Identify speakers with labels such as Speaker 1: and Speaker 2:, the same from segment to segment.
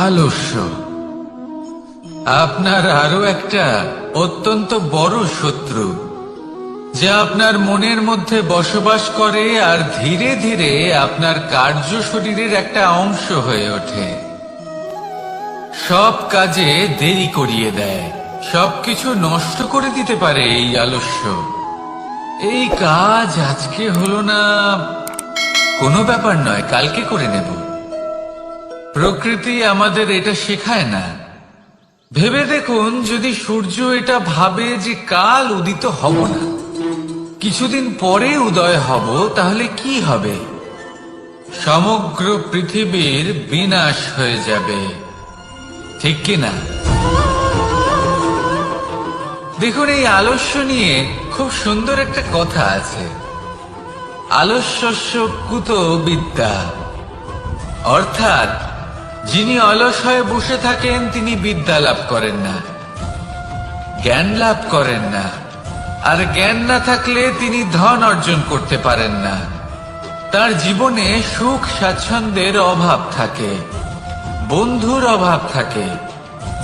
Speaker 1: আলস্য আপনার আরো একটা অত্যন্ত বড় শত্রু, যা আপনার মনের মধ্যে বসবাস করে আর ধীরে ধীরে আপনার কার্য শরীরের একটা অংশ হয়ে ওঠে। সব কাজে দেরি করিয়ে দেয়, সবকিছু নষ্ট করে দিতে পারে এই আলস্য। এই কাজ আজকে হলো না, কোনো ব্যাপার নয়, কালকে করে নেব। প্রকৃতি আমাদের এটা শেখায় না। ভেবে দেখুন, যদি সূর্য এটা ভাবে যে কাল উদিত হব না, কিছুদিন পরে উদয় হব, তাহলে কি হবে? সমগ্র পৃথিবীর বিনাশ হয়ে যাবে, ঠিক কিনা? দেখুন, এই আলস্য নিয়ে খুব সুন্দর একটা কথা আছে, আলস্যস্য কুত বিদ্যা। অর্থাৎ যিনি অলস হয়ে বসে থাকেন তিনি বিদ্যা লাভ করেন না, জ্ঞান লাভ করেন না। আর জ্ঞান না থাকলে তিনি ধন অর্জন করতে পারেন না। তার জীবনে সুখ স্বাচ্ছন্দ্যের অভাব থাকে, বন্ধুর অভাব থাকে।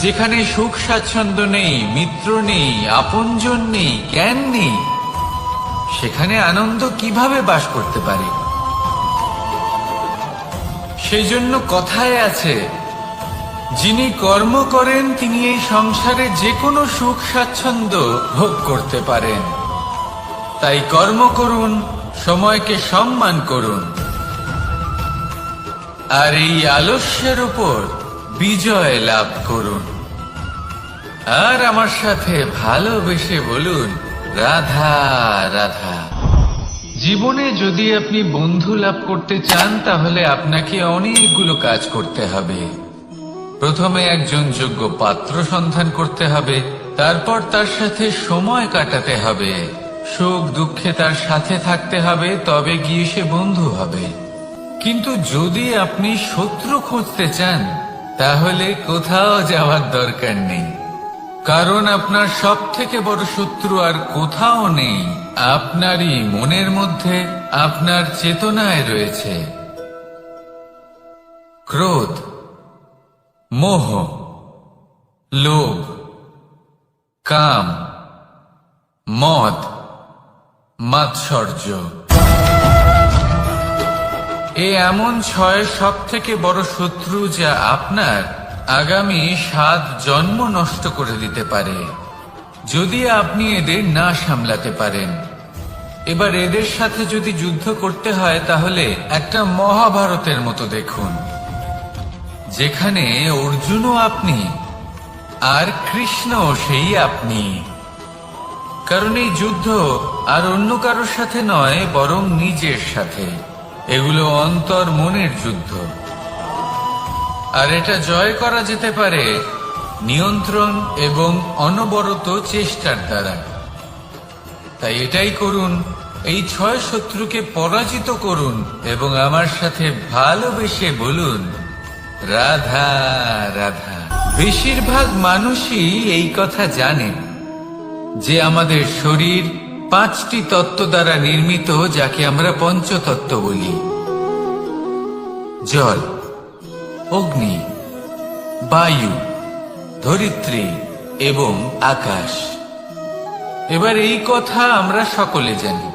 Speaker 1: যেখানে সুখ স্বাচ্ছন্দ্য নেই, মিত্র নেই, আপনজন নেই, জ্ঞান নেই, সেখানে আনন্দ কিভাবে বাস করতে পারে? সেই জন্য কথায় আছে, যিনি কর্ম করেন তিনি এই সংসারে যে কোনো সুখ স্বাচ্ছন্দ্য ভোগ করতে পারেন। তাই কর্ম করুন, সময়কে সম্মান করুন, আর এই আলস্যের উপর বিজয় লাভ করুন। আর আমার সাথে ভালোবেসে বলুন, রাধা রাধা। জীবনে যদি আপনি বন্ধু লাভ করতে চান, তাহলে আপনাকে অনেকগুলো কাজ করতে হবে। প্রথমে একজন যোগ্য পাত্র সন্ধান করতে হবে, তারপর তার সাথে সময় কাটাতে হবে, সুখ দুঃখে তার সাথে থাকতে হবে, তবে গিয়ে সে বন্ধু হবে। কিন্তু যদি আপনি শত্রু খুঁজতে চান, তাহলে কোথাও যাওয়ার দরকার নেই, কারণ আপনার সব থেকে বড় শত্রু আর কোথাও নেই, আপনারই মনের মধ্যে, আপনার চেতনায় রয়েছে। ক্রোধ, মোহ, লোভ, কাম, মদ, মাৎসর্য। এমন 6 সব থেকে বড় শত্রু, যা আপনার আগামী 7 জন্ম নষ্ট করে দিতে পারে, যদি আপনি এদের না সামলাতে পারেন। এবার এদের সাথে যদি যুদ্ধ করতে হয়, তাহলে একটা মহাভারতের মতো দেখুন, যেখানে অর্জুনও আপনি আর কৃষ্ণ সেই আপনি। কারণ এই যুদ্ধ আর অন্য কারোর সাথে নয়, বরং নিজের সাথে। এগুলো অন্তর মনের যুদ্ধ, আর এটা জয় করা যেতে পারে নিয়ন্ত্রণ এবং অনবরত চেষ্টার দ্বারা। তাই এটাই করুন, এই 6 শত্রুকে পরাজিত করুন এবং আমার সাথে ভালোবেসে বলুন, রাধা রাধা। বেশিরভাগ মানুষই এই কথা জানেন যে আমাদের শরীর 5টি তত্ত্ব দ্বারা নির্মিত, যাকে আমরা পঞ্চতত্ত্ব বলি। জল, অগ্নি, বায়ু, ধরিত্রী এবং আকাশ। এবার এই কথা আমরা সকলে জানি,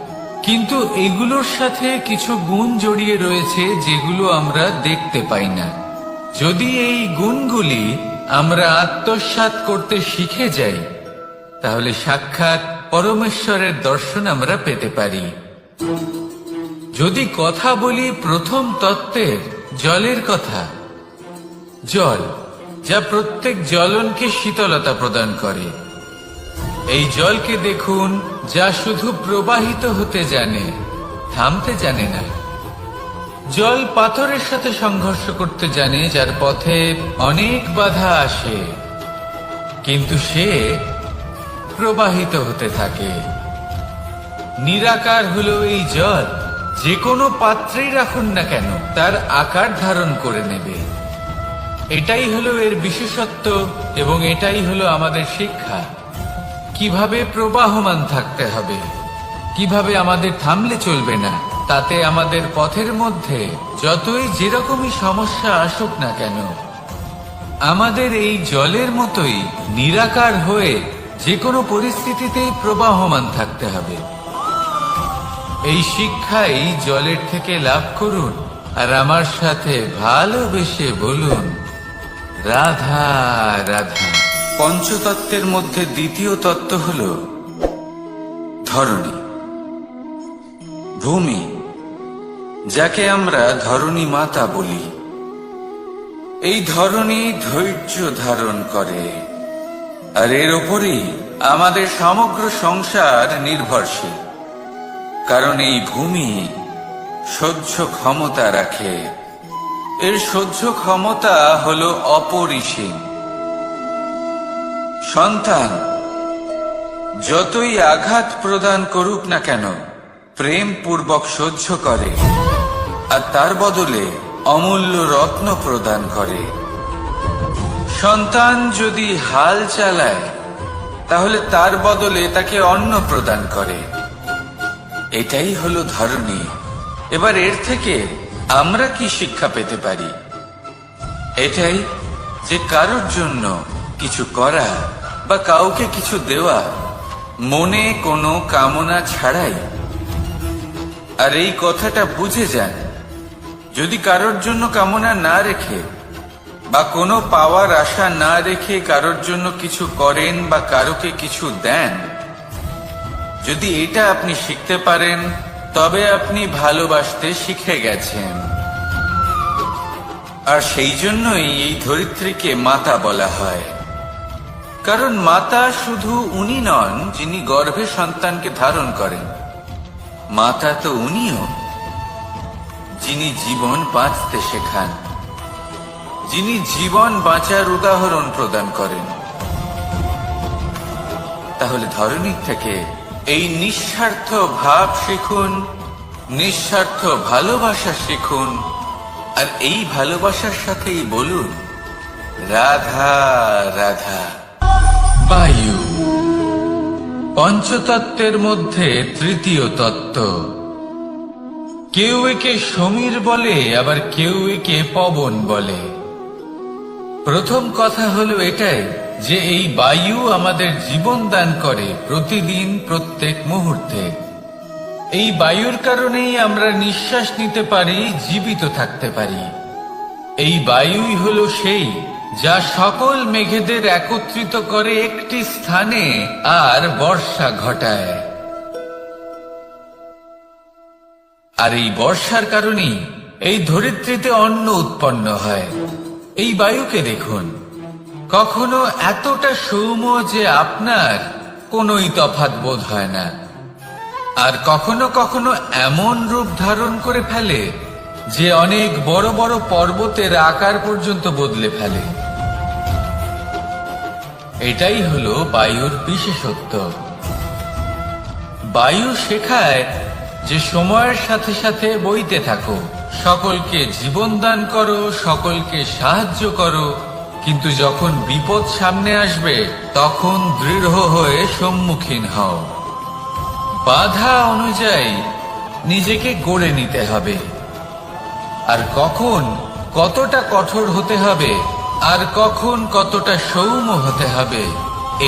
Speaker 1: কিন্তু এগুলোর সাথে কিছু গুণ জড়িয়ে রয়েছে যেগুলো আমরা দেখতে পাই না। যদি এই গুণগুলি আমরা আত্মসাৎ করতে শিখে যাই, তাহলে সাক্ষাৎ পরমেশ্বরের দর্শন আমরা পেতে পারি। যদি কথা বলি প্রথম তত্ত্বের, জলের কথা, জল যা প্রত্যেক জ্বলনকে শীতলতা প্রদান করে। এই জলকে দেখুন, যা শুধু প্রবাহিত হতে জানে, থামতে জানে না। জল পাথরের সাথে সংঘর্ষ করতে জানে, যার পথে অনেক বাধা আসে, কিন্তু সে প্রবাহিত হতে থাকে। নিরাকার হলো এই জল, যে কোনো পাত্রেই রাখুন না কেন, তার আকার ধারণ করে নেবে। এটাই হলো এর বিশেষত্ব, এবং এটাই হলো আমাদের শিক্ষা। কিভাবে প্রবাহমান থাকতে হবে, কিভাবে আমাদের থামলে চলবে না, তাতে আমাদের পথের মধ্যে যতই যেরকমই সমস্যা আসুক না কেন, আমাদের এই জলের মতোই নিরাকার হয়ে যে কোনো পরিস্থিতিতেই প্রবাহমান থাকতে হবে। এই শিক্ষাই জলের থেকে লাভ করুন আর আমার সাথে ভালোবেসে বলুন, রাধা রাধা। পঞ্চতত্ত্বের মধ্যে দ্বিতীয় তত্ত্ব হল ধরণী, ভূমি, যাকে আমরা ধরণী মাতা বলি। এই ধরণী ধৈর্য ধারণ করে, আর এর ওপরেই আমাদের সমগ্র সংসার নির্ভরশীল। কারণ এই ভূমি সহ্য ক্ষমতা রাখে, এর সহ্য ক্ষমতা হলো অপরিসীম। সন্তান যতই আঘাত প্রদান করুক না কেন, প্রেম পূর্বক সহ্য করে, আর তার বদলে অমূল্য রত্ন প্রদান করে। সন্তান যদি হাল চালায়, তাহলে তার বদলে তাকে অন্ন প্রদান করে। এটাই হলো ধরণী। এবার এর থেকে আমরা কি শিক্ষা পেতে পারি? এটাই যে কারোর জন্য কিছু করা বা কাউকে কিছু দেওয়া মনে কোনো কামনা ছাড়াই। আর এই কথাটা বুঝে যান, যদি কারোর জন্য কামনা না রেখে বা কোনো পাওয়ার আশা না রেখে কারোর জন্য কিছু করেন বা কারোকে কিছু দেন, যদি এটা আপনি শিখতে পারেন, তবে আপনি ভালোবাসতে শিখে গেছেন। আর সেই জন্যই এই ধরিত্রীকে মাতা বলা হয়। কারণ মাতা শুধু উনি নন যিনি গর্ভে সন্তানকে ধারণ করেন, মাতা তো উনিও যিনি জীবন বাঁচতে শেখান, যিনি জীবন বাঁচার উদাহরণ প্রদান করেন। তাহলে ধরণীর থেকে এই নিঃস্বার্থ ভাব শিখুন, নিঃস্বার্থ ভালোবাসা শিখুন, আর এই ভালোবাসার সাথেই বলুন, রাধা রাধা। বায়ু পঞ্চতত্ত্বের মধ্যে তৃতীয় তত্ত্ব। কেউ একে সমীর বলে, আবার কেউ একে পবন বলে। প্রথম কথা হলো এটাই যে এই বায়ু আমাদের জীবন দান করে প্রতিদিন, প্রত্যেক মুহূর্তে। এই বায়ুর কারণেই আমরা নিঃশ্বাস নিতে পারি, জীবিত থাকতে পারি। এই বায়ুই হলো সেই যা সকল মেঘেদের একত্রিত করে একটি স্থানে আর বর্ষা ঘটায়। আর এই বর্ষার কারণেই এই ধরিত্রীতে অন্ন উৎপন্ন হয়। এই বায়ুকে দেখুন, কখনো এতটা সৌম্য যে আপনার কোনোই তফাৎ বোধ হয় না, আর কখনো কখনো এমন রূপ ধারণ করে ফেলে যে অনেক বড় বড় পর্বতের আকার পর্যন্ত বদলে ফেলে। এটাই হলো বায়ুর বিশেষত্ব। বায়ু শেখায় যে সময়ের সাথে সাথে বইতে থাকো, সকলকে জীবন দান করো, সকলকে সাহায্য করো, কিন্তু যখন বিপদ সামনে আসবে তখন দৃঢ় হয়ে সম্মুখীন হও। বাধা অনুযায়ী নিজেকে গড়ে নিতে হবে। আর কখন কতটা কঠোর হতে হবে আর কখন কতটা সৌম্য হতে হবে,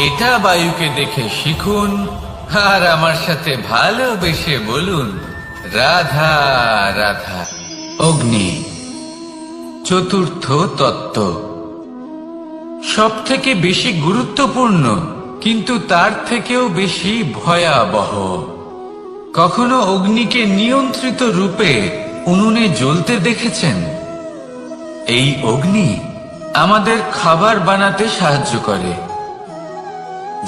Speaker 1: এটা বায়ুকে দেখে শিখুন। আর আমার সাথে ভালোবেসে বলুন, রাধা রাধা। অগ্নি চতুর্থ তত্ত্ব, সব থেকে বেশি গুরুত্বপূর্ণ কিন্তু তার থেকেও বেশি ভয়াবহ। কখনো অগ্নিকে নিয়ন্ত্রিত রূপে উনুনে জ্বলতে দেখেছেন? এই অগ্নি আমাদের খাবার বানাতে সাহায্য করে,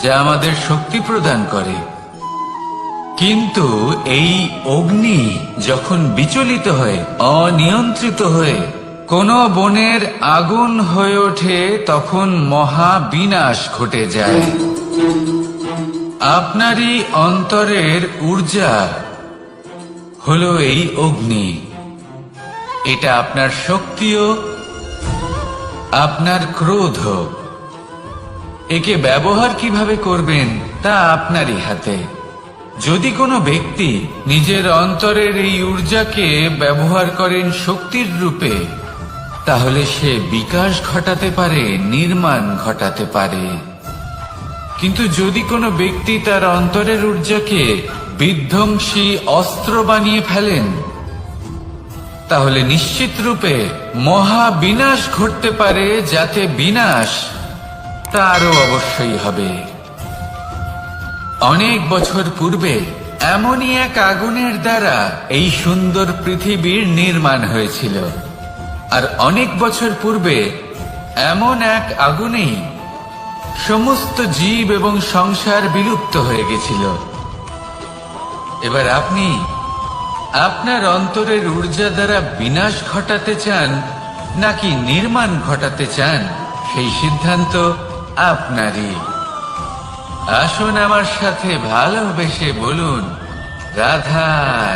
Speaker 1: যা আমাদের শক্তি প্রদান করে। কিন্তু এই অগ্নি যখন বিচলিত হয়ে, অনিয়ন্ত্রিত হয়ে কোন বনের আগুন হয়ে ওঠে, তখন মহা বিনাশ ঘটে যায়। আপনারই অন্তরের ঊর্জা হলো এই অগ্নি। এটা আপনার শক্তিও, আপনার ক্রোধ। একে ব্যবহার কিভাবে করবেন তা আপনারই হাতে। যদি কোনো ব্যক্তি নিজের অন্তরের এই ঊর্জাকে ব্যবহার করেন শক্তির রূপে, তাহলে সে বিকাশ ঘটাতে পারে, নির্মাণ ঘটাতে পারে। কিন্তু যদি কোনো ব্যক্তি তার অন্তরের ঊর্জাকে বিধ্বংসী অস্ত্র বানিয়ে ফেলেন, তাহলে নিশ্চিত রূপে মহা বিনাশ ঘটতে পারে, যাতে বিনাশ তারও অবশ্যই হবে। অনেক বছর পূর্বে এমনই এক আগুনের দ্বারা এই সুন্দর পৃথিবীর নির্মাণ হয়েছিল, আর অনেক বছর পূর্বে এমন এক আগুনেই সমস্ত জীব এবং সংসার বিলুপ্ত হয়ে গেছিল। এবার আপনি আপনার অন্তরের ঊর্জা দ্বারা বিনাশ ঘটাতে চান নাকি নির্মাণ ঘটাতে চান, সেই সিদ্ধান্ত আপনারই। আসুন আমার সাথে ভালোবেসে বলুন, রাধা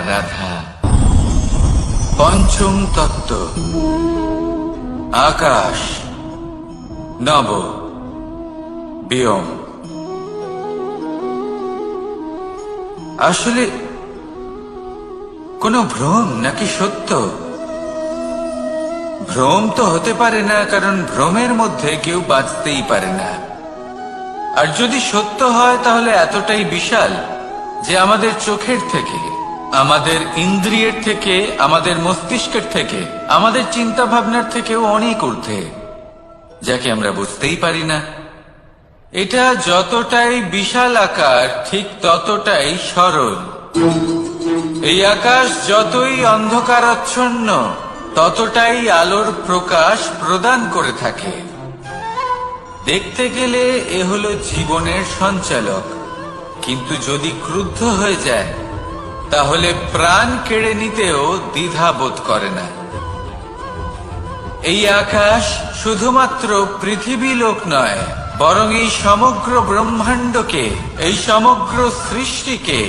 Speaker 1: রাধা। পঞ্চম তত্ত্ব, আকাশ, নব, ব্যোম। আসলে কোনো ভ্রম নাকি সত্য? ভ্রম তো হতে পারে না, কারণ ভ্রমের মধ্যে কেউ বাঁচতেই পারে না। আর যদি সত্য হয় তাহলে এতটাই বিশাল যে আমাদের চোখের থেকে, আমাদের ইন্দ্রিয়ের থেকে, আমাদের মস্তিষ্কের থেকে, আমাদের চিন্তা ভাবনার থেকেও অনেক ঊর্ধ্বে, যাকে আমরা বুঝতেই পারি না। এটা যতটাই বিশাল আকার, ঠিক ততটাই সরল। এই আকাশ যতই অন্ধকারাচ্ছন্ন, ততটাই আলোর প্রকাশ প্রদান করে থাকে। দেখতে গেলে এ হলো জীবনের সঞ্চালক, কিন্তু যদি ক্রুদ্ধ হয়ে যায় তাহলে প্রাণ কেড়ে নিতেও দ্বিধা বোধ করে না। এই আকাশ শুধুমাত্র পৃথিবী লোক নয়, বরং এই সমগ্র ব্রহ্মাণ্ডকে, এই সমগ্র সৃষ্টিকে,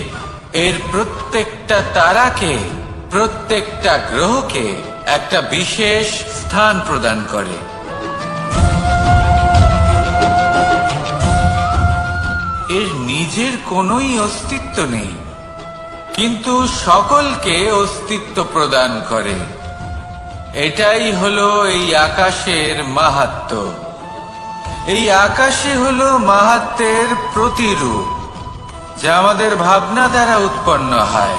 Speaker 1: এর প্রত্যেকটা তারাকে, প্রত্যেকটা গ্রহকে একটা বিশেষ স্থান প্রদান করে। এর নিজের কোনোই অস্তিত্ব নেই, কিন্তু সকলকে অস্তিত্ব প্রদান করে। এটাই হলো এই আকাশের মাহাত্ম্য। এই আকাশে হলো মাহাত্ম্যের প্রতিরূপ, যা আমাদের ভাবনা দ্বারা উৎপন্ন হয়।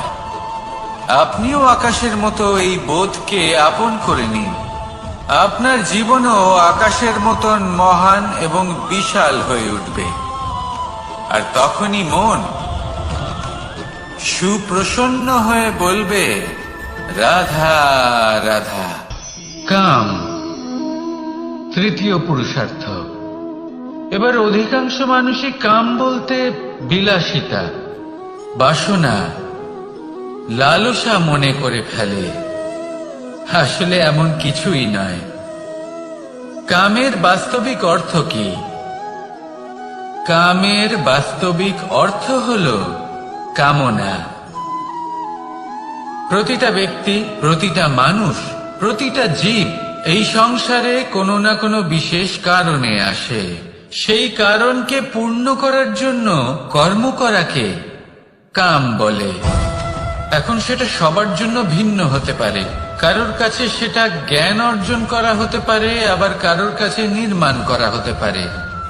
Speaker 1: আপনিও আকাশের মতো এই বোধকে আপন করে নিন। আপনার জীবনও আকাশের মতন মহান এবং বিশাল হয়ে উঠবে। আর তখনই মন সুপ্রসন্ন হয়ে বলবে, রাধা রাধা। কাম, তৃতীয় পুরুষার্থ। এবার অধিকাংশ মানুষই কাম বলতে বিলাসিতা, বাসনা, লালসা মনে করে ফেলে। আসলে এমন কিছুই নয়। কামের বাস্তবিক অর্থ কি? কামের বাস্তবিক অর্থ হল কামনা। প্রতিটা ব্যক্তি, প্রতিটা মানুষ, প্রতিটা জীব এই সংসারে কোনো না কোনো বিশেষ কারণে আসে। সেই কারণকে পূর্ণ করার জন্য কর্ম করাকে কাম বলে। এখন সেটা সবার জন্য ভিন্ন হতে পারে। কারোর কাছে সেটা জ্ঞান অর্জন করা হতে পারে, আবার কারোর কাছে নির্মাণ করা হতে পারে।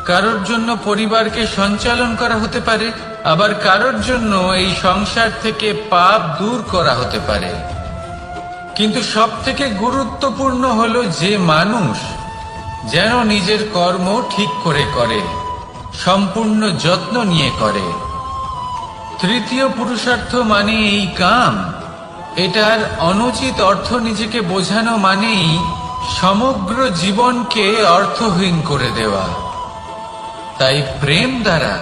Speaker 1: কারোর জন্য পরিবারকে সঞ্চালন করা হতে পারে, আবার কারোর জন্য এই সংসার থেকে পাপ দূর করা হতে পারে। কিন্তু সবথেকে গুরুত্বপূর্ণ হলো যে মানুষ যেন নিজের কর্ম ঠিক করে করে, সম্পূর্ণ যত্ন নিয়ে করে। তৃতীয় পুরুষার্থ মানে এই কাম। এটার অনুচিত অর্থ নিজেকে বোঝানো মানেই সমগ্র জীবনকে অর্থহীন করে দেওয়া। তাই প্রেম দ্বারা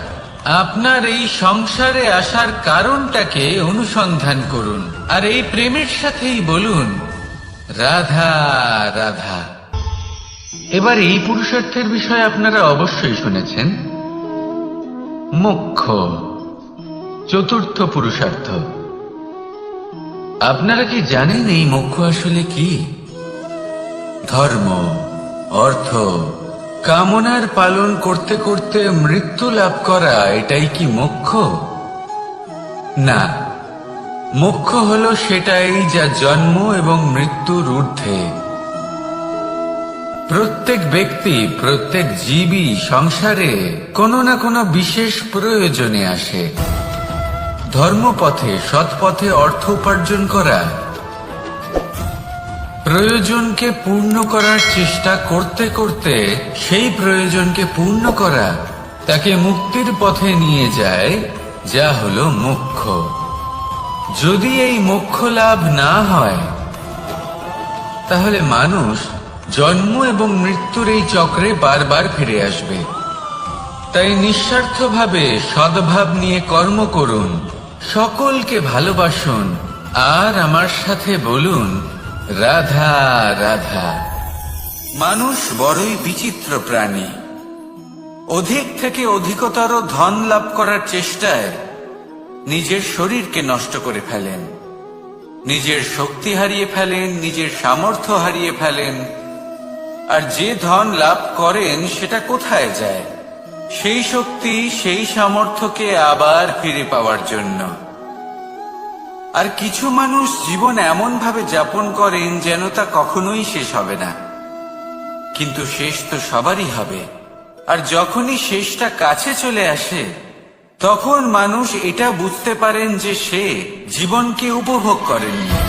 Speaker 1: আপনার এই সংসারে আসার কারণটাকে অনুসন্ধান করুন, আর এই প্রেমের সাথেই বলুন, রাধা রাধা। এবার এই পুরুষার্থের বিষয়ে আপনারা অবশ্যই শুনেছেন। মোক্ষ, চতুর্থ পুরুষার্থ। আপনারা কি জানেন এই মোক্ষ আসলে কি? ধর্ম, অর্থ, কামনার পালন করতে করতে মৃত্যু লাভ করা, এটাই কি মোক্ষ? না, মোক্ষ হলো সেটাই যা জন্ম এবং মৃত্যুর ঊর্ধ্বে। প্রত্যেক ব্যক্তি, প্রত্যেক জীবই সংসারে কোনো না কোনো বিশেষ প্রয়োজনে আসে। ধর্মপথে, সৎপথে অর্থ উপার্জন করা, প্রয়োজনকে পূর্ণ করার চেষ্টা করতে করতে সেই প্রয়োজনকে পূর্ণ করা তাকে মুক্তির পথে নিয়ে যায়, যা হলো মোক্ষ। যদি এই মোক্ষ লাভ না হয়, তাহলে মানুষ জন্ম এবং মৃত্যুর এই চক্রে বারবার ফিরে আসবে। তাই নিঃস্বার্থভাবে সদ্ভাব নিয়ে কর্ম করুন, সকলকে ভালোবাসুন, আর আমার সাথে বলুন, রাধা রাধা। মানুষ বড়ই বিচিত্র প্রাণী। অধিক থেকে অধিকতর ধন লাভ করার চেষ্টায় নিজের শরীরকে নষ্ট করে ফেলেন, নিজের শক্তি হারিয়ে ফেলেন, নিজের সামর্থ্য হারিয়ে ফেলেন। আর যে ধন লাভ করেন সেটা কোথায় যায়? সেই শক্তি, সেই সামর্থ্যকে আবার ফিরে পাওয়ার জন্য। আর কিছু মানুষ জীবন এমন ভাবে যাপন করেন যেন তা কখনোই শেষ হবে না। কিন্তু শেষ তো সবারই হবে। আর যখনই শেষটা কাছে চলে আসে, তখন মানুষ এটা বুঝতে পারেন যে সে জীবনকে উপভোগ করেননি।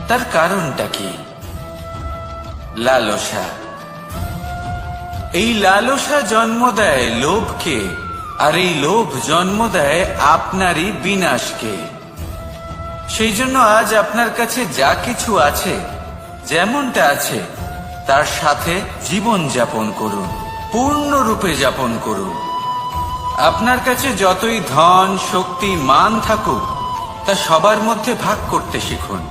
Speaker 1: তার কারণটা কি? লালসা। এই লালসা জন্ম দেয় লোভকে, আর এই লোভ জন্ম দেয় আপনারই বিনাশকে। সেই জন্য আজ আপনার কাছে যা কিছু আছে, যেমনটা আছে, তার সাথে জীবন যাপন করুন, পূর্ণরূপে যাপন করুন। আপনার কাছে যতই ধন, শক্তি, মান থাকুক, তা সবার মধ্যে ভাগ করতে শিখুন।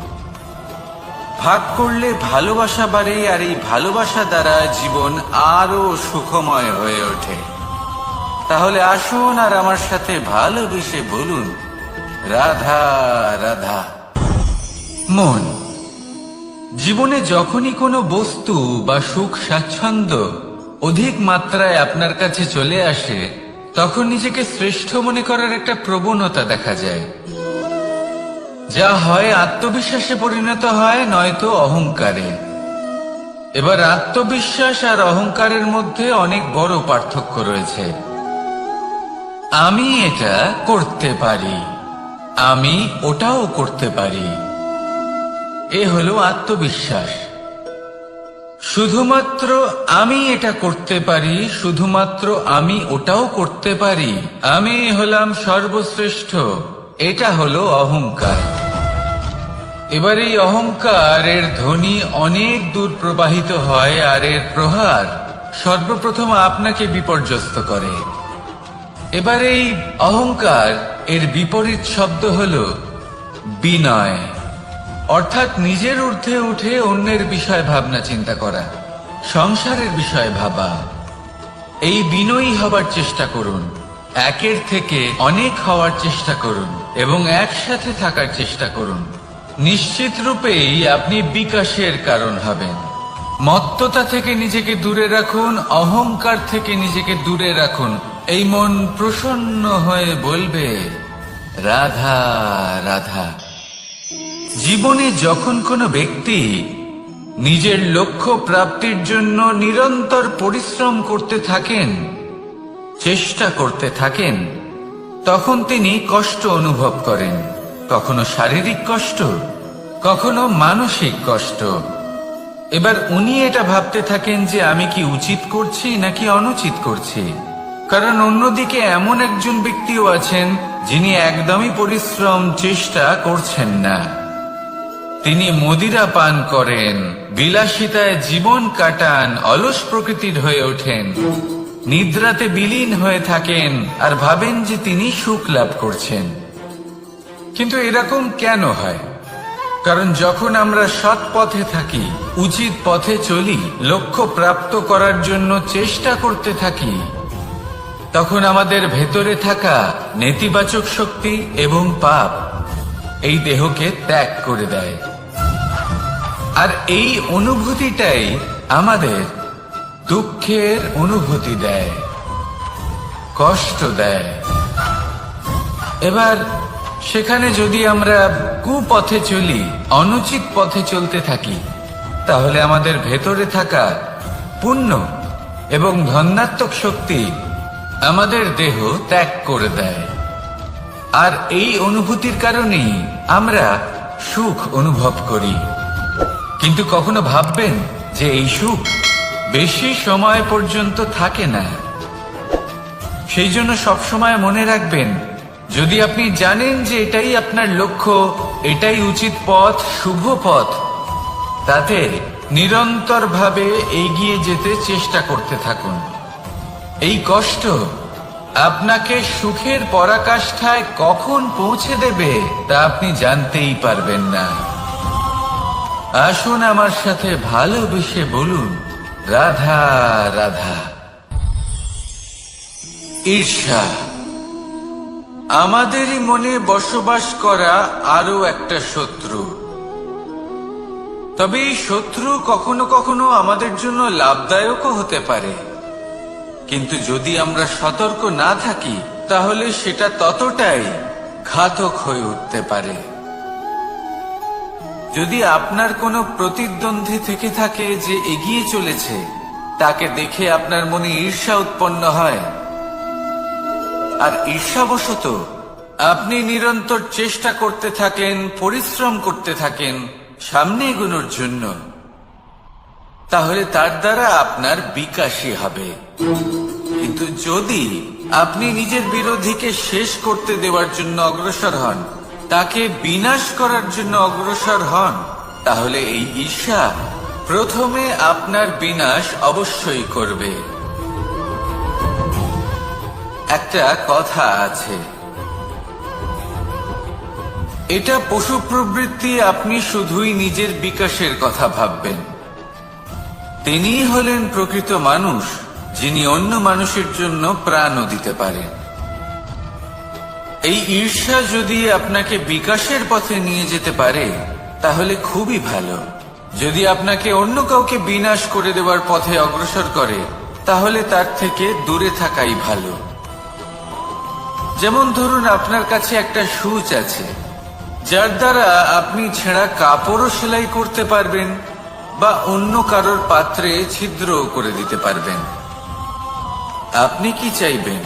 Speaker 1: ভাগ করলে ভালোবাসা বাড়ে, আর এই ভালোবাসা দ্বারা জীবন আরো সুখময় হয়ে ওঠে। তাহলে আসুন আর আমার সাথে ভালোবেসে বলুন, রাধা রাধা। মন, জীবনে যখনই কোনো বস্তু বা সুখ স্বাচ্ছন্দ্য অধিক মাত্রায় আপনার কাছে চলে আসে, তখন নিজেকে শ্রেষ্ঠ মনে করার একটা প্রবণতা দেখা যায়, যা হয় আত্মবিশ্বাসে পরিণত হয়, নয়তো অহংকারে। এবার আত্মবিশ্বাস আর অহংকারের মধ্যে অনেক বড় পার্থক্য রয়েছে। আমি এটা করতে পারি, আমি ওটাও করতে পারি, এ হলো আত্মবিশ্বাস। শুধুমাত্র আমি এটা করতে পারি, শুধুমাত্র আমি ওটাও করতে পারি, আমি হলাম সর্বশ্রেষ্ঠ, এটা হলো অহংকার। এবার এই অহংকারের ধ্বনি অনেক দূর প্রবাহিত হয়, আর এর প্রহার সর্বপ্রথম আপনাকে বিপর্যস্ত করে। এবার এই অহংকার এর বিপরীত শব্দ হলো বিনয়, অর্থাৎ নিজের ঊর্ধ্বে উঠে অন্যের বিষয় ভাবনা চিন্তা করা, সংসারের বিষয় ভাবা। এই বিনয়ী হবার চেষ্টা করুন, একের থেকে অনেক হওয়ার চেষ্টা করুন, এবং একসাথে থাকার চেষ্টা করুন। নিশ্চিত রূপেই আপনি বিকাশের কারণ হবেন। মত্ততা থেকে নিজেকে দূরে রাখুন, অহংকার থেকে নিজেকে দূরে রাখুন। এই মন প্রসন্ন হয়ে বলবে, রাধা রাধা। জীবনে যখন কোনো ব্যক্তি নিজের লক্ষ্য প্রাপ্তির জন্য নিরন্তর পরিশ্রম করতে থাকেন, চেষ্টা করতে থাকেন, তখন তিনি কষ্ট অনুভব করেন। কখনো শারীরিক কষ্ট, কখনো মানসিক কষ্ট। এবার উনি এটা ভাবতে থাকেন যে আমি কি উচিত করছি নাকি অনুচিত করছি। কারণ অন্যদিকে এমন একজন ব্যক্তিও আছেন যিনি একদমই পরিশ্রম চেষ্টা করছেন না। তিনি মদিরা পান করেন, বিলাসিতায় জীবন কাটান, অলস প্রকৃতির হয়ে ওঠেন, নিদ্রাতে বিলীন হয়ে থাকেন, আর ভাবেন যে তিনি সুখ লাভ করছেন। কিন্তু এরকম কেন হয়? কারণ যখন আমরা সৎ পথে থাকি, উচিত পথে চলি, লক্ষ্য প্রাপ্ত করার জন্য চেষ্টা করতে থাকি, তখন আমাদের ভেতরে থাকা নেতিবাচক শক্তি এবং পাপ এই দেহকে ত্যাগ করে দেয়। আর এই অনুভূতিটাই আমাদের দুঃখের অনুভূতি দেয়, কষ্ট দেয়। এবার সেখানে যদি আমরা কুপথে চলি, অনুচিত পথে চলতে থাকি, তাহলে আমাদের ভেতরে থাকা পুণ্য এবং ধনাত্মক শক্তি আমাদের দেহ ত্যাগ করে দেয়। আর এই অনুভূতির কারণেই আমরা সুখ অনুভব করি। কিন্তু কখনো ভাববেন যে এই সুখ বেশি সময় পর্যন্ত থাকে না। সেই জন্য সবসময় মনে রাখবেন, যদি আপনি জানেন যে এটাই আপনার লক্ষ্য, এটাই উচিত পথ, শুভ পথ, তাতে নিরন্তরভাবে এগিয়ে যেতে চেষ্টা করতে থাকুন। এই কষ্ট আপনাকে সুখের পরাকাষ্ঠায় কখন পৌঁছে দেবে তা আপনি জানতেই পারবেন না। আসুন আমার সাথে ভালোবেসে বলুন, রাধা রাধা। ঈর্ষা আমাদেরই মনে বসবাস করা আরো একটা শত্রু। তবে এই শত্রু কখনো কখনো আমাদের জন্য লাভদায়কও হতে পারে, কিন্তু যদি আমরা সতর্ক না থাকি তাহলে সেটা ততটাই ঘাতক হয়ে উঠতে পারে। যদি আপনার কোনো প্রতিদ্বন্দ্বী থেকে থাকে যে এগিয়ে চলেছে, তাকে দেখে আপনার মনে ঈর্ষা উৎপন্ন হয়, আর ঈর্ষাবশত আপনি নিরন্তর চেষ্টা করতে থাকেন, পরিশ্রম করতে থাকেন সামনে এগোনোর জন্য, তাহলে তার দ্বারা আপনার বিকাশই হবে। কিন্তু যদি আপনি নিজের বিরোধীকে শেষ করতে দেওয়ার জন্য অগ্রসর হন, তাকে বিনাশ করার জন্য অগ্রসর হন, তাহলে এই ঈর্ষা প্রথমে আপনার বিনাশ অবশ্যই করবে। একটা কথা আছে, এটা পশু প্রবৃত্তি, আপনি শুধুই নিজের বিকাশের কথা ভাববেন। তিনিই হলেন প্রকৃত মানুষ, যিনি অন্য মানুষের জন্য প্রাণও দিতে পারেন। এই ঈর্ষা যদি আপনাকে বিকাশের পথে নিয়ে যেতে পারে তাহলে খুবই ভালো। যদি আপনাকে অন্য কাউকে বিনাশ করে দেওয়ার পথে অগ্রসর করে তাহলে তার থেকে দূরে থাকাই ভালো। যেমন ধরুন, আপনার কাছে একটা সূচ আছে, যার দ্বারা আপনি ছেঁড়া কাপড়ও সেলাই করতে পারবেন বা অন্য কারোর পাত্রে ছিদ্র করে দিতে পারবেন। আপনি কি চাইবেন,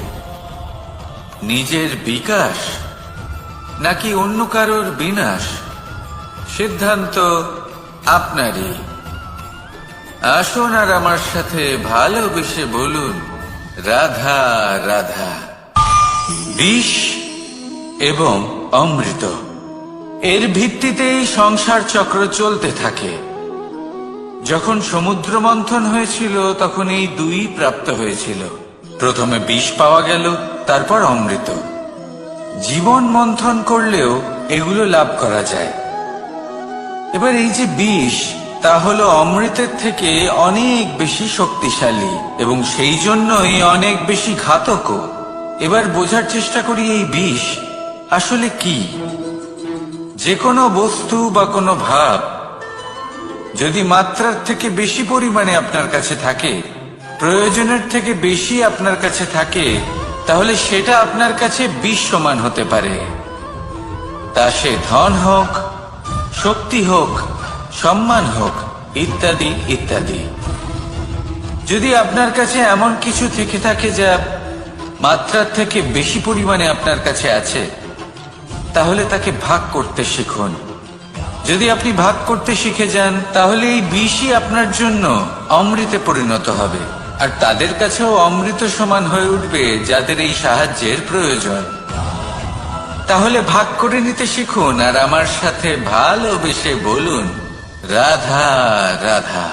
Speaker 1: নিজের বিকাশ নাকি অন্য কারোর বিনাশ? সিদ্ধান্ত আপনারই। আসুন আর আমার সাথে ভালোবেসে বলুন, রাধা রাধা। বিষ এবং অমৃত, এর ভিত্তিতেই সংসার চক্র চলতে থাকে। যখন সমুদ্র মন্থন হয়েছিল তখন এই দুই প্রাপ্ত হয়েছিল। প্রথমে বিষ পাওয়া গেল, তারপর অমৃত। জীবন মন্থন করলেও এগুলো লাভ করা যায়। এবার এই যে বিষ, তা হলো অমৃতের থেকে অনেক বেশি শক্তিশালী এবং সেই জন্যই অনেক বেশি ঘাতকও। এবার বোঝার চেষ্টা করি এই বিষ আসলে কি। যে কোনো বস্তু বা কোনো ভাব যদি মাত্রার থেকে বেশি পরিমাণে আপনার কাছে থাকে, প্রয়োজনের থেকে বেশি আপনার কাছে থাকে, তাহলে সেটা আপনার কাছে বিষ সমান হতে পারে। তা সে ধন হোক, শক্তি হোক, সম্মান হোক, ইত্যাদি ইত্যাদি। যদি আপনার কাছে এমন কিছু থেকে থাকে যা মাত্রার থেকে বেশি পরিমাণে আপনার কাছে আছে, তাহলে তাকে ভাগ করতে শিখুন। যদি আপনি ভাগ করতে শিখে যান তাহলে এই বিষই আপনার জন্য অমৃতে পরিণত হবে, আর তাদের কাছেও অমৃত সমান হয়ে উঠবে যাদের এই সাহায্যের প্রয়োজন। তাহলে ভাগ করে নিতে শিখুন আর আমার সাথে ভালোবেসে বলুন, রাধা রাধা।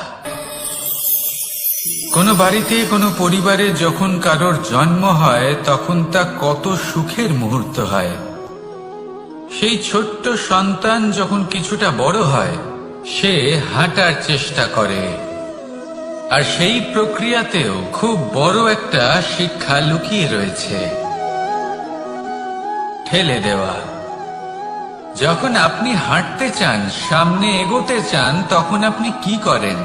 Speaker 1: কোনো বাড়িতে, কোনো পরিবারে যখন কারোর জন্ম হয় তখন তা কত সুখের মুহূর্ত হয়। সেই ছোট্ট সন্তান যখন কিছুটা বড় হয়, সে হাঁটার চেষ্টা করে, আর সেই প্রক্রিয়াতেও খুব বড় একটা শিক্ষা লুকিয়ে রয়েছে, ঠেলে দেওয়া। যখন আপনি হাঁটতে চান, সামনে এগোতে চান, তখন আপনি কি করেন?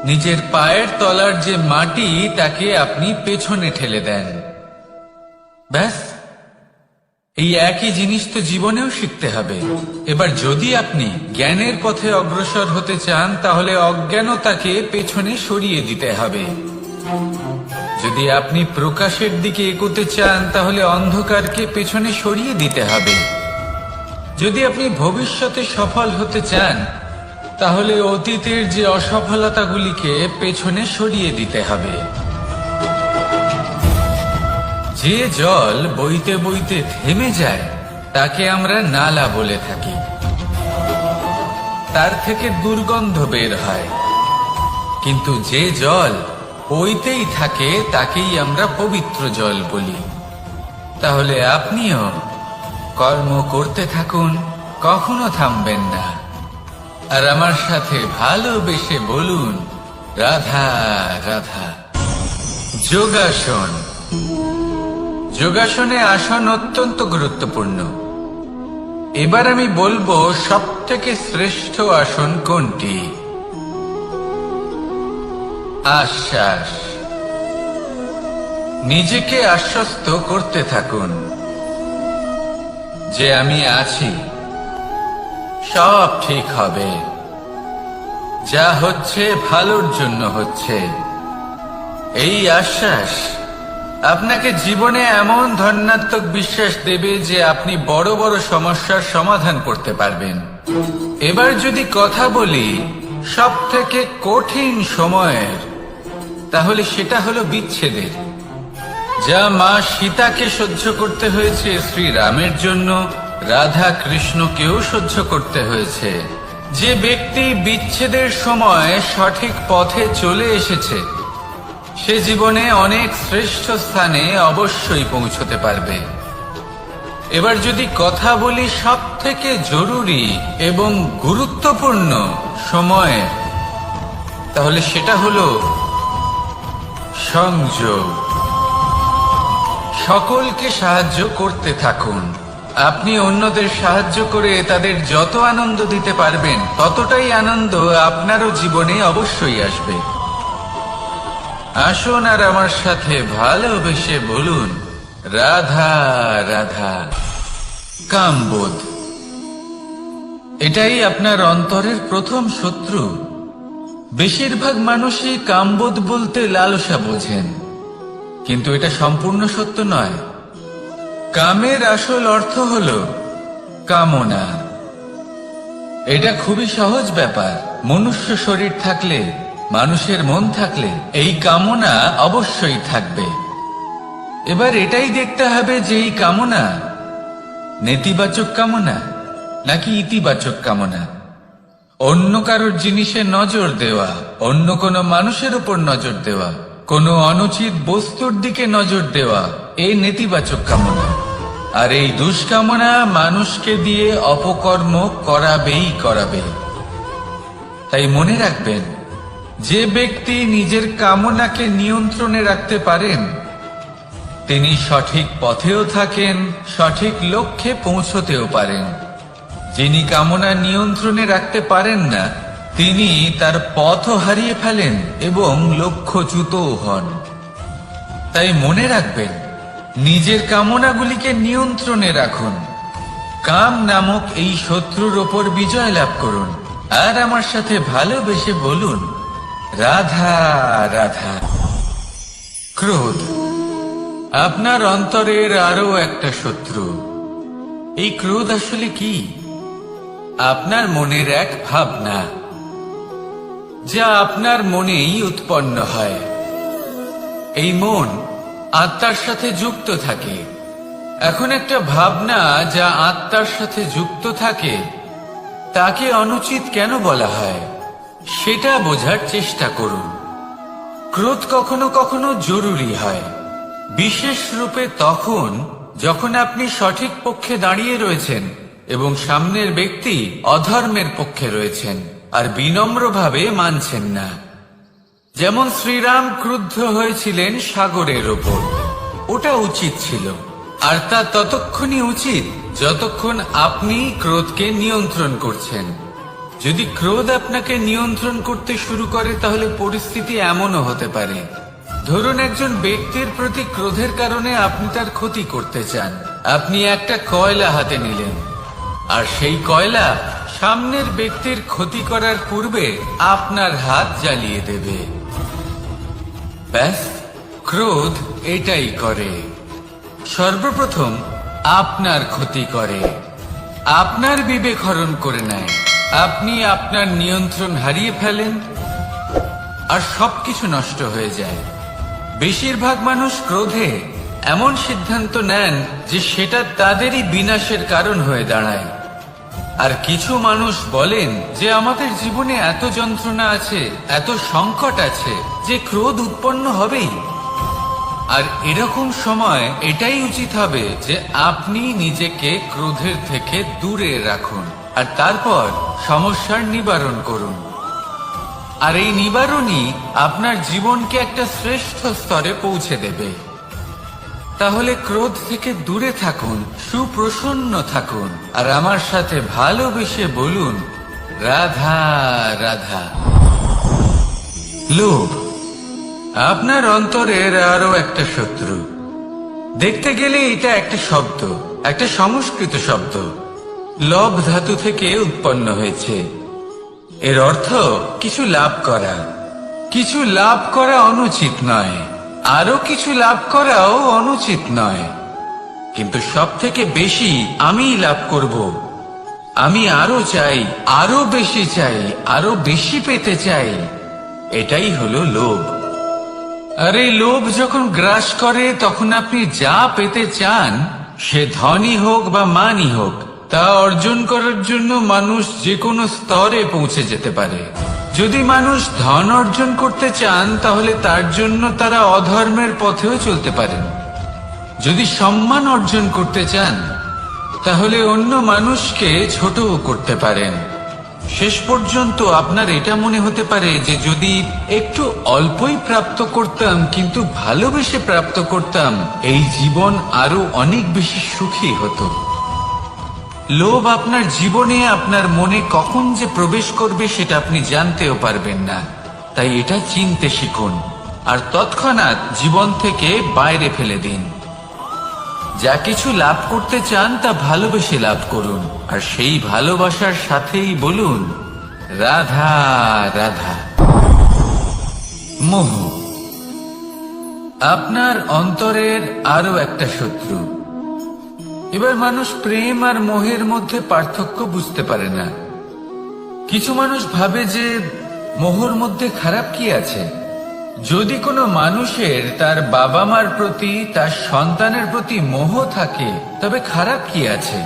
Speaker 1: নিজের পায়ের তলার যে মাটি তাকে আপনি পেছনে ঠেলে দেন। ব্যাস, এই একই জিনিস তো জীবনেও শিখতে হবে। এবার যদি আপনি জ্ঞানের পথে অগ্রসর হতে চান, তাহলে অজ্ঞানতাকে পেছনে সরিয়ে দিতে হবে। যদি আপনি প্রকাশের দিকে এগোতে চান, তাহলে অন্ধকারকে পেছনে সরিয়ে দিতে হবে। যদি আপনি ভবিষ্যতে সফল হতে চান, তাহলে অতীতের যে অসফলতাগুলিকে পেছনে সরিয়ে দিতে হবে। যে জল বইতে বইতে থেমে যায়, তাকে আমরা নালা বলে থাকি। তার থেকে দুর্গন্ধ বের হয়। কিন্তু যে জল বইতেই থাকে, তাকেই আমরা পবিত্র জল বলি। তাহলে আপনিও কর্ম করতে থাকুন, কখনো থামবেন না। আর আমার সাথে ভালোবেসে বলুন, রাধা রাধা। যোগাসন। যোগাসনে আসন অত্যন্ত গুরুত্বপূর্ণ। এবার আমি বলবো সবথেকে শ্রেষ্ঠ আসন কোনটি। আশ্বাস। নিজেকে আশ্বস্ত করতে থাকুন যে আমি আছি, সব ঠিক হবে, যা হচ্ছে ভালোর জন্য হচ্ছে। এই আশ্বাস আপনাকে জীবনে এমন ধনাত্মক বিশ্বাস দেবে যে আপনি বড় বড় সমস্যার সমাধান করতে পারবেন। এবার যদি কথা বলি সবথেকে কঠিন সময়ের, তাহলে সেটা হলো বিচ্ছেদের। যা মা সীতাকে সহ্য করতে হয়েছে শ্রীরামের জন্য, রাধা কৃষ্ণকেও সহ্য করতে হয়েছে। যে ব্যক্তি বিচ্ছেদের সময় সঠিক পথে চলে এসেছে, সে জীবনে অনেক শ্রেষ্ঠ স্থানে অবশ্যই পৌঁছতে পারবে। এবার যদি কথা বলি সবথেকে জরুরি এবং গুরুত্বপূর্ণ সময়, তাহলে সেটা হলো সংযোগ। সকলকে সাহায্য করতে থাকুন। আপনি অন্যদের সাহায্য করে তাদের যত আনন্দ দিতে পারবেন, ততটাই আনন্দ আপনারও জীবনে অবশ্যই আসবে। আসুন আর আমার সাথে ভালোবেসে বলুন, রাধা রাধা। কামবোধ। এটাই আপনার অন্তরের প্রথম শত্রু। বেশিরভাগ মানুষই কামবোধ বলতে লালসা বোঝেন, কিন্তু এটা সম্পূর্ণ সত্য নয়। কামের আসল অর্থ হল কামনা। এটা খুবই সহজ ব্যাপার। মনুষ্য শরীর থাকলে, মানুষের মন থাকলে এই কামনা অবশ্যই থাকবে। এবার এটাই দেখতে হবে যে এই কামনা নেতিবাচক কামনা নাকি ইতিবাচক কামনা। অন্য কারোর জিনিসে নজর দেওয়া, অন্য কোনো মানুষের উপর নজর দেওয়া, কোনো অনুচিত বস্তুর দিকে নজর দেওয়া, এই নেতিবাচক কামনা। আর এই দুষ্কামনা মানুষকে দিয়ে অপকর্ম করাবেই করাবে। তাই মনে রাখবেন, যে ব্যক্তি নিজের কামনাকে নিয়ন্ত্রণে রাখতে পারেন, তিনি সঠিক পথেও থাকেন, সঠিক লক্ষ্যে পৌঁছতেও পারেন। যিনি কামনা নিয়ন্ত্রণে রাখতে পারেন না, তিনি তার পথও হারিয়ে ফেলেন এবং লক্ষ্যচ্যুতও হন। তাই মনে রাখবেন, নিজের কামনাগুলিকে নিয়ন্ত্রণে রাখুন। কাম নামক এই শত্রুর ওপর বিজয় লাভ করুন। আর আমার সাথে ভালোবেসে বলুন, রাধা রাধা। ক্রোধ। আপনার অন্তরের আরো একটা শত্রু। এই ক্রোধ আসলে কি? আপনার মনের এক ভাবনা, যা আপনার মনেই উৎপন্ন হয়। এই মন আত্মার সাথে যুক্ত থাকে। এখন একটা ভাবনা যা আত্মার সাথে যুক্ত থাকে, তাকে অনুচিত কেন বলা হয় সেটা বোঝার চেষ্টা করুন। ক্রোধ কখনো কখনো জরুরি হয়, বিশেষ রূপে তখন যখন আপনি সঠিক পক্ষে দাঁড়িয়ে রয়েছেন এবং সামনের ব্যক্তি অধর্মের পক্ষে রয়েছেন আর বিনম্রভাবে মানছেন না। যেমন শ্রীরাম ক্রুদ্ধ হয়েছিলেন সাগরের ওপর। ওটা উচিত ছিল, আর তা ততক্ষণই উচিত যতক্ষণ আপনি ক্রোধকে নিয়ন্ত্রণ করছেন। যদি ক্রোধ আপনাকে নিয়ন্ত্রণ করতে শুরু করে, তাহলে পরিস্থিতি এমনও হতে পারে, ধরুন একজন ব্যক্তির প্রতি ক্রোধের কারণে আপনি তার ক্ষতি করতে চান। আপনি একটা কয়লা হাতে নিলেন, আর সেই কয়লা সামনের ব্যক্তির ক্ষতি করার পূর্বে আপনার হাত জ্বালিয়ে দেবে। ব্যাস, ক্রোধ এটাই করে। সর্বপ্রথম আপনার ক্ষতি করে, আপনার বিবেক হরণ করে নেয়, আপনি আপনার নিয়ন্ত্রণ হারিয়ে ফেলেন, আর সবকিছু নষ্ট হয়ে যায়। বেশিরভাগ মানুষ ক্রোধে এমন সিদ্ধান্ত নেন যে সেটা তাদেরই বিনাশের কারণ হয়ে দাঁড়ায়। আর কিছু মানুষ বলেন যে আমাদের জীবনে এত যন্ত্রণা আছে, এত সংকট আছে যে ক্রোধ উৎপন্ন হবেই। আর এরকম সময় এটাই উচিত হবে যে আপনি নিজেকে ক্রোধের থেকে দূরে রাখুন, আর তারপর সমস্যার নিবারণ করুন। আর এই নিবারণই আপনার জীবনকে একটা শ্রেষ্ঠ স্তরে পৌঁছে দেবে। তাহলে ক্রোধ থেকে দূরে থাকুন, সুপ্রসন্ন থাকুন, আর আমার সাথে ভালোবেসে বলুন, রাধা রাধা। লোভ আপনার অন্তরের আরো একটা শত্রু। দেখতে গেলে এটা একটা শব্দ, একটা সংস্কৃত শব্দ, লব ধাতু থেকে উৎপন্ন হয়েছে। এর অর্থ কিছু লাভ করা। কিছু লাভ করা অনুচিত নয়, আরো কিছু লাভ করাও অনুচিত নয়, কিন্তু সব থেকে বেশি আমি লাভ করব। আমি আরো চাই, আরো বেশি চাই, আরো বেশি পেতে চাই। এটাই হলো লোভ। আর এই লোভ যখন গ্রাস করে, তখন আপনি যা পেতে চান, সে ধনী হোক বা মানই হোক, তা অর্জন করার জন্য মানুষ যে কোনো স্তরে পৌঁছে যেতে পারে। যদি মানুষ ধন অর্জন করতে চান, তাহলে তার জন্য তারা অধর্মের পথেও চলতে পারেন। যদি সম্মান অর্জন করতে চান, তাহলে অন্য মানুষকে ছোটও করতে পারেন। শেষ পর্যন্ত আপনার এটা মনে হতে পারে যে যদি একটু অল্পই প্রাপ্ত করতাম, কিন্তু ভালোবেসে প্রাপ্ত করতাম, এই জীবন আরো অনেক বেশি সুখী হতো। লোভ আপনার জীবনে, আপনার মনে কখন যে প্রবেশ করবে সেটা আপনি জানতেও পারবেন না। তাই এটা চিনতে শিখুন, আর তৎক্ষণাৎ জীবন থেকে বাইরে ফেলে দিন। যা কিছু লাভ করতে চান তা ভালোবেসে লাভ করুন, আর সেই ভালোবাসার সাথেই বলুন, রাধা রাধা। মোহ আপনার অন্তরের আরো একটা শত্রু। এবার মানুষ প্রেম আর মোহের মধ্যে পার্থক্য বুঝতে পারে না। কিছু মানুষ ভাবে যে মোহর মধ্যে খারাপ কি আছে। যদি কোনো মানুষের তার বাবা মার প্রতি, তার সন্তানের প্রতি মোহ থাকে, তবে খারাপ কি আছে?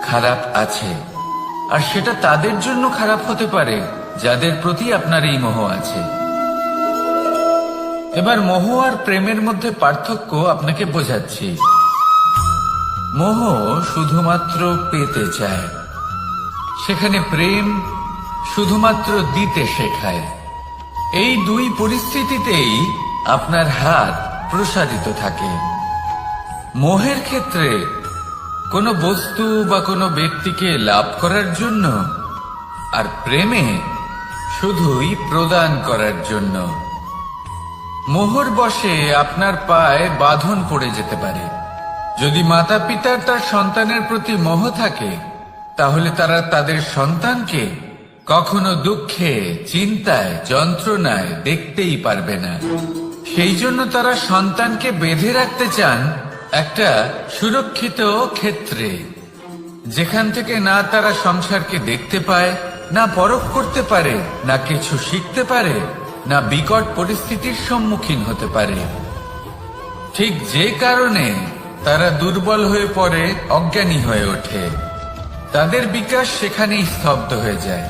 Speaker 1: খারাপ আছে, আর সেটা তাদের জন্য খারাপ হতে পারে যাদের প্রতি আপনার এই মোহ আছে। এবার মোহ আর প্রেমের মধ্যে পার্থক্য আপনাকে বোঝাচ্ছি। মোহ শুধুমাত্র পেতে চায়, সেখানে প্রেম শুধুমাত্র দিতে শেখায়। এই দুই পরিস্থিতিতেই আপনার হাত প্রসারিত থাকে। মোহের ক্ষেত্রে কোনো বস্তু বা কোনো ব্যক্তিকে লাভ করার জন্য, আর প্রেমে শুধুই প্রদান করার জন্য। মোহর বশে আপনার পায়ে বাঁধন পড়ে যেতে পারে। যদি মাতা পিতার তার সন্তানের প্রতি মোহ থাকে, তাহলে তারা তাদের সন্তানকে কখনো দুঃখে, চিন্তায়, যন্ত্রণায় দেখতেই পারবে না। সেই জন্য তারা সন্তানকে বেঁধে রাখতে চান একটা সুরক্ষিত ক্ষেত্রে, যেখান থেকে না তারা সংসারকে দেখতে পায়, না পরখ করতে পারে, না কিছু শিখতে পারে, না বিকট পরিস্থিতির সম্মুখীন হতে পারে। ঠিক যে কারণে তারা দুর্বল হয়ে পড়ে, অজ্ঞানী হয়ে ওঠে। তাদের বিকাশ সেখানেই স্তব্ধ হয়ে যায়,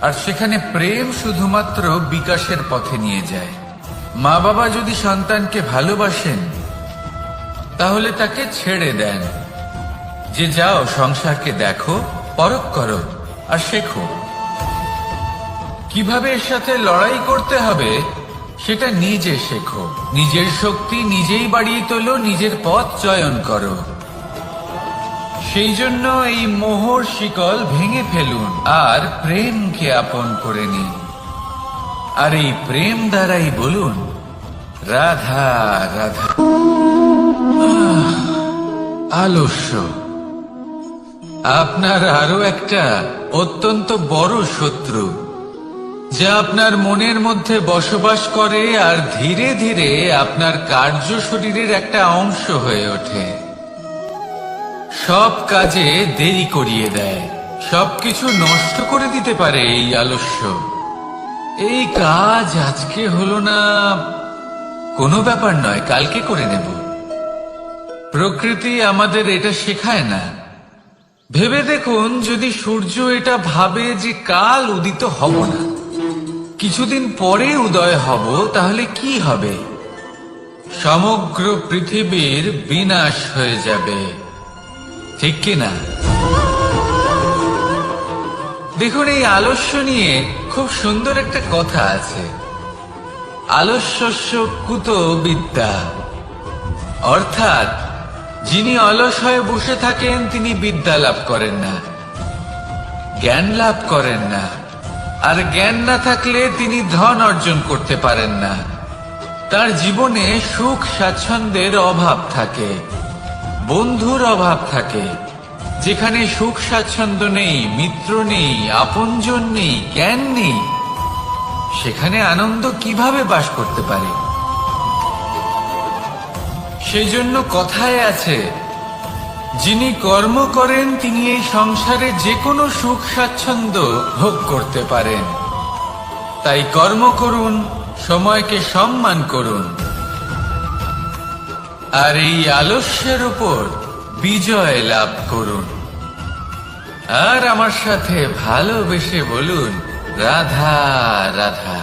Speaker 1: আর সেখানে প্রেম শুধুমাত্র বিকাশের পথে নিয়ে যায়। মা বাবা যদি সন্তানকে ভালোবাসেন, তাহলে তাকে ছেড়ে দেন যে যাও সংসারকে দেখো, পরখ করো, আর শেখো। কিভাবে এর সাথে লড়াই করতে হবে সেটা নিজে শেখো। নিজের শক্তি নিজেই বাড়িয়ে তোলো, নিজের পথ চয়ন করো। সেই জন্য এই মোহর শিকল ভেঙে ফেলুন, আর প্রেমকে আপন করে নিন। আর এই প্রেম দ্বারাই বলুন, রাধা রাধা। আলস্য আপনার আরো একটা অত্যন্ত বড় শত্রু, যা আপনার মনের মধ্যে বসবাস করে আর ধীরে ধীরে আপনার কার্য শরীরের একটা অংশ হয়ে ওঠে। সব কাজে দেরি করিয়ে দেয়, সবকিছু নষ্ট করে দিতে পারে এই আলস্য। এই কাজ আজকে হলো না, কোনো ব্যাপার নয়, কালকে করে নেব। প্রকৃতি আমাদের এটা শেখায় না। ভেবে দেখুন, যদি সূর্য এটা ভাবে যে কাল উদিত হব না, কিছুদিন পরে উদয় হব, তাহলে কি হবে? সমগ্র পৃথিবীর বিনাশ হয়ে যাবে, ঠিক কিনা? দেখুন, এই আলস্য নিয়ে খুব সুন্দর একটা কথা আছে, আলস্যস্য কুত বিদ্যা। অর্থাৎ যিনি অলস হয়ে বসে থাকেন তিনি বিদ্যা লাভ করেন না, জ্ঞান লাভ করেন না। আর জ্ঞান না থাকলে তিনি ধন অর্জন করতে পারেন না। তার জীবনে সুখ স্বাচ্ছন্দ্যের অভাব থাকে, বন্ধুর অভাব থাকে। যেখানে সুখ স্বাচ্ছন্দ্য নেই, মিত্র নেই, আপনজন নেই, জ্ঞান নেই, সেখানে আনন্দ কিভাবে বাস করতে পারে? সেই জন্য কথায় আছে, যিনি কর্ম করেন তিনি এই সংসারে যে কোনো সুখ স্বাচ্ছন্দ্য ভোগ করতে পারেন। তাই কর্ম করুন, সময়কে সম্মান করুন, আর এই আলস্যের উপর বিজয় লাভ করুন। আর আমার সাথে ভালোবেসে বলুন, রাধা রাধা।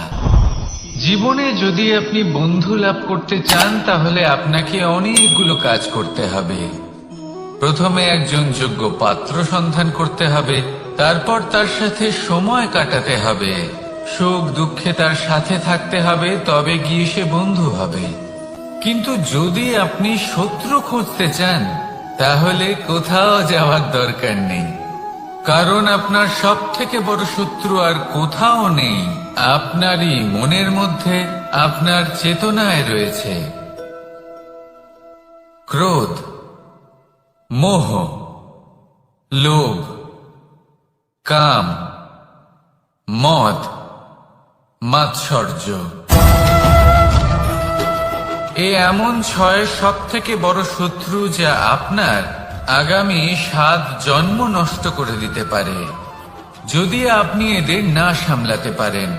Speaker 1: জীবনে যদি আপনি বন্ধু লাভ করতে চান, তাহলে আপনাকে অনেকগুলো কাজ করতে হবে। প্রথমে একজন যোগ্য পাত্র সন্ধান করতে হবে, তারপর তার সাথে সময় কাটাতে হবে, সুখ দুঃখে তার সাথে থাকতে হবে, তবে গিয়ে সে বন্ধু হবে। কিন্তু যদি আপনি শত্রু খুঁজতে চান, তাহলে কোথাও যাওয়ার দরকার নেই, কারণ আপনার সব থেকে বড় শত্রু আর কোথাও নেই, আপনারই মনের মধ্যে, আপনার চেতনায় রয়েছে। ক্রোধ, মোহ, লোভ, কাম, মদ, মাৎসর্য। এ এমন 6 সব থেকে বড় শত্রু, যা আপনার আগামী 7 জন্ম নষ্ট করে দিতে পারে, যদি আপনি এদের না সামলাতে পারেন।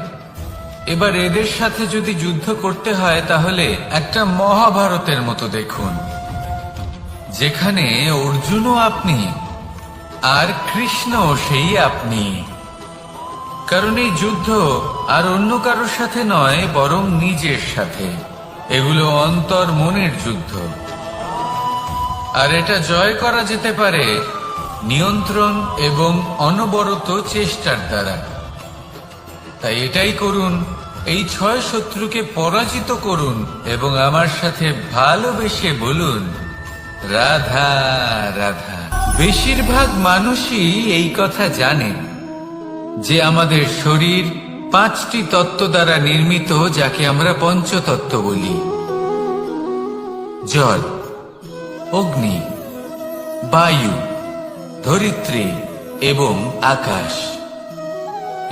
Speaker 1: এবার এদের সাথে যদি যুদ্ধ করতে হয়, তাহলে একটা মহাভারতের মতো দেখুন, যেখানে অর্জুনও আপনি আর কৃষ্ণও সেই আপনি। কারণ এই যুদ্ধ আর অন্য কারোর সাথে নয়, বরং নিজের সাথে। এগুলো অন্তর মনের যুদ্ধ, আর এটা জয় করা যেতে পারে নিয়ন্ত্রণ এবং অনবরত চেষ্টার দ্বারা। তাই এটাই করুন, এই 6 শত্রুকে পরাজিত করুন এবং আমার সাথে ভালোবেসে বলুন, রাধা রাধা। বেশিরভাগ মানুষই এই কথা জানেন যে আমাদের শরীর 5টি তত্ত্ব দ্বারা নির্মিত, যাকে আমরা পঞ্চতত্ত্ব বলি। জল, অগ্নি, বায়ু, ধরিত্রী এবং আকাশ।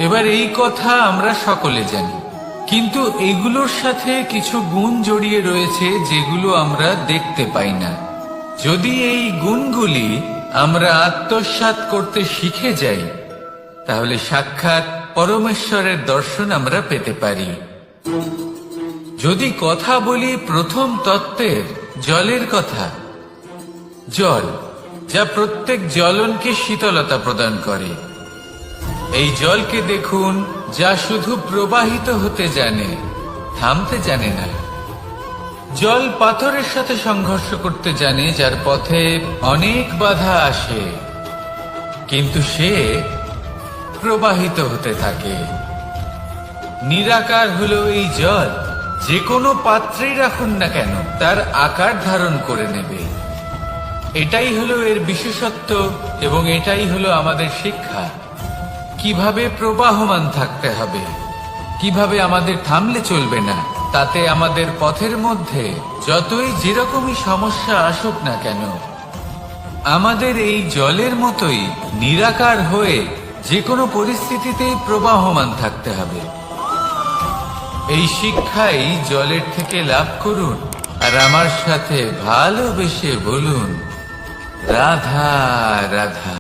Speaker 1: এবার এই কথা আমরা সকলে জানি, কিন্তু এগুলোর সাথে কিছু গুণ জড়িয়ে রয়েছে যেগুলো আমরা দেখতে পাই না। যদি এই গুণগুলি আমরা আত্মসাৎ করতে শিখে যাই, তাহলে সাক্ষাৎ পরমেশ্বরের দর্শন আমরা পেতে পারি। যদি কথা বলি প্রথম তত্ত্বের, জলের কথা, জল যা প্রত্যেক জ্বলনকে শীতলতা প্রদান করে। এই জলকে দেখুন, যা শুধু প্রবাহিত হতে জানে, থামতে জানে না। জল পাথরের সাথে সংঘর্ষ করতে জানে, যার পথে অনেক বাধা আসে, কিন্তু সে প্রবাহিত হতে থাকে। নিরাকার হলো এই জল, যে কোনো পাত্রেই রাখুন না কেন, তার আকার ধারণ করে নেবে। এটাই হলো এর বিশেষত্ব, এবং এটাই হলো আমাদের শিক্ষা। কিভাবে প্রবাহমান থাকতে হবে, কিভাবে আমাদের থামলে চলবে না, তাতে আমাদের পথের মধ্যে যতই যেরকমই সমস্যা আসুক না কেন, আমাদের এই জলের মতোই নিরাকার হয়ে যে কোনো পরিস্থিতিতেই প্রবাহমান থাকতে হবে। এই শিক্ষাই জলের থেকে লাভ করুন আর আমার সাথে ভালোবেসে বলুন, রাধা রাধা।